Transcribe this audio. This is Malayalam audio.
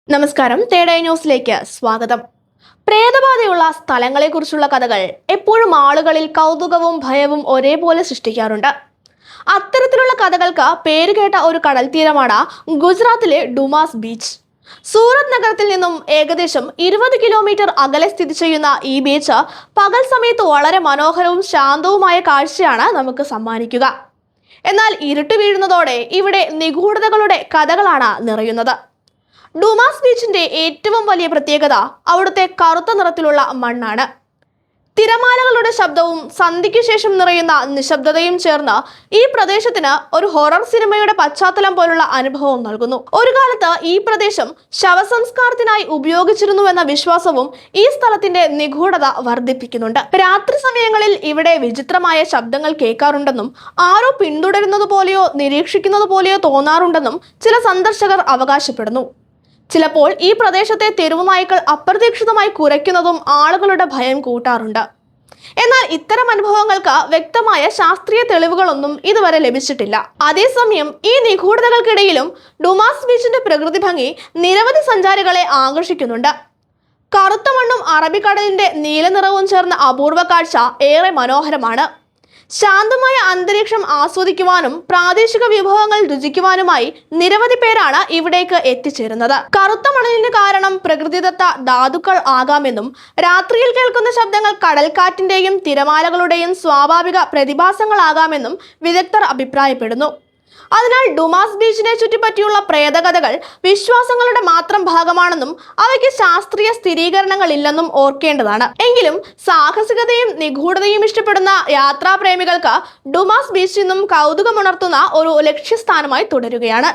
നമസ്കാരം, തേടൈ ന്യൂസിലേക്ക് സ്വാഗതം. പ്രേതബാധയുള്ള സ്ഥലങ്ങളെക്കുറിച്ചുള്ള കഥകൾ എപ്പോഴും ആളുകളിൽ കൗതുകവും ഭയവും ഒരേപോലെ സൃഷ്ടിക്കാറുണ്ട്. അത്തരത്തിലുള്ള കഥകൾക്ക് പേരുകേട്ട ഒരു കടൽ തീരമാണ് ഗുജറാത്തിലെ ഡുമാസ് ബീച്ച്. സൂറത്ത് നഗരത്തിൽ നിന്നും ഏകദേശം 20 കിലോമീറ്റർ അകലെ സ്ഥിതി ചെയ്യുന്ന ഈ ബീച്ച് പകൽ സമയത്ത് വളരെ മനോഹരവും ശാന്തവുമായ കാഴ്ചയാണ് നമുക്ക് സമ്മാനിക്കുക. എന്നാൽ ഇരുട്ട് വീഴുന്നതോടെ ഇവിടെ നിഗൂഢതകളുടെ കഥകളാണ് നിറയുന്നത്. ഡുമാസ് ബീച്ചിന്റെ ഏറ്റവും വലിയ പ്രത്യേകത അവിടുത്തെ കറുത്ത നിറത്തിലുള്ള മണ്ണാണ്. തിരമാലകളുടെ ശബ്ദവും സന്ധ്യയ്ക്ക് ശേഷം നിറയുന്ന നിശബ്ദതയും ചേർന്ന് ഈ പ്രദേശത്തിന് ഒരു ഹൊറർ സിനിമയുടെ പശ്ചാത്തലം പോലുള്ള അനുഭവം നൽകുന്നു. ഒരു കാലത്ത് ഈ പ്രദേശം ശവസംസ്കാരത്തിനായി ഉപയോഗിച്ചിരുന്നുവെന്ന വിശ്വാസവും ഈ സ്ഥലത്തിന്റെ നിഗൂഢത വർദ്ധിപ്പിക്കുന്നുണ്ട്. രാത്രി സമയങ്ങളിൽ ഇവിടെ വിചിത്രമായ ശബ്ദങ്ങൾ കേൾക്കാറുണ്ടെന്നും ആരോ പിന്തുടരുന്നത് പോലെയോ നിരീക്ഷിക്കുന്നത് പോലെയോ തോന്നാറുണ്ടെന്നും ചില സന്ദർശകർ അവകാശപ്പെടുന്നു. ചിലപ്പോൾ ഈ പ്രദേശത്തെ തെരുവുനായ്ക്കൾ അപ്രതീക്ഷിതമായി കുരയ്ക്കുന്നതും ആളുകളുടെ ഭയം കൂട്ടാറുണ്ട്. എന്നാൽ ഇത്തരം അനുഭവങ്ങൾക്ക് വ്യക്തമായ ശാസ്ത്രീയ തെളിവുകളൊന്നും ഇതുവരെ ലഭിച്ചിട്ടില്ല. അതേസമയം ഈ നിഗൂഢതകൾക്കിടയിലും ഡുമാസ് ബീച്ചിന്റെ പ്രകൃതി ഭംഗി നിരവധി സഞ്ചാരികളെ ആകർഷിക്കുന്നുണ്ട്. കറുത്ത മണ്ണും അറബിക്കടലിന്റെ നീലനിറവും ചേർന്ന അപൂർവ കാഴ്ച ഏറെ മനോഹരമാണ്. ശാന്തമായ അന്തരീക്ഷം ആസ്വദിക്കുവാനും പ്രാദേശിക വിഭവങ്ങൾ രുചിക്കുവാനുമായി നിരവധി പേരാണ് ഇവിടേക്ക് എത്തിച്ചേരുന്നത്. കറുത്ത മണലിന് കാരണം പ്രകൃതിദത്ത ധാതുക്കൾ ആകാമെന്നും രാത്രിയിൽ കേൾക്കുന്ന ശബ്ദങ്ങൾ കടൽക്കാറ്റിന്റെയും തിരമാലകളുടെയും സ്വാഭാവിക പ്രതിഭാസങ്ങളാകാമെന്നും വിദഗ്ധർ അഭിപ്രായപ്പെടുന്നു. അതിനാൽ ഡുമാസ് ബീച്ചിനെ ചുറ്റിപ്പറ്റിയുള്ള പ്രേതകഥകൾ വിശ്വാസങ്ങളുടെ മാത്രം ഭാഗമാണെന്നും അവയ്ക്ക് ശാസ്ത്രീയ സ്ഥിരീകരണങ്ങളില്ലെന്നും ഓർക്കേണ്ടതാണ്. എങ്കിലും സാഹസികതയും നിഗൂഢതയും ഇഷ്ടപ്പെടുന്ന യാത്രാപ്രേമികൾക്ക് ഡുമാസ് ബീച്ച് ഇന്നും കൗതുകമുണർത്തുന്ന ഒരു ലക്ഷ്യസ്ഥാനമായി തുടരുകയാണ്.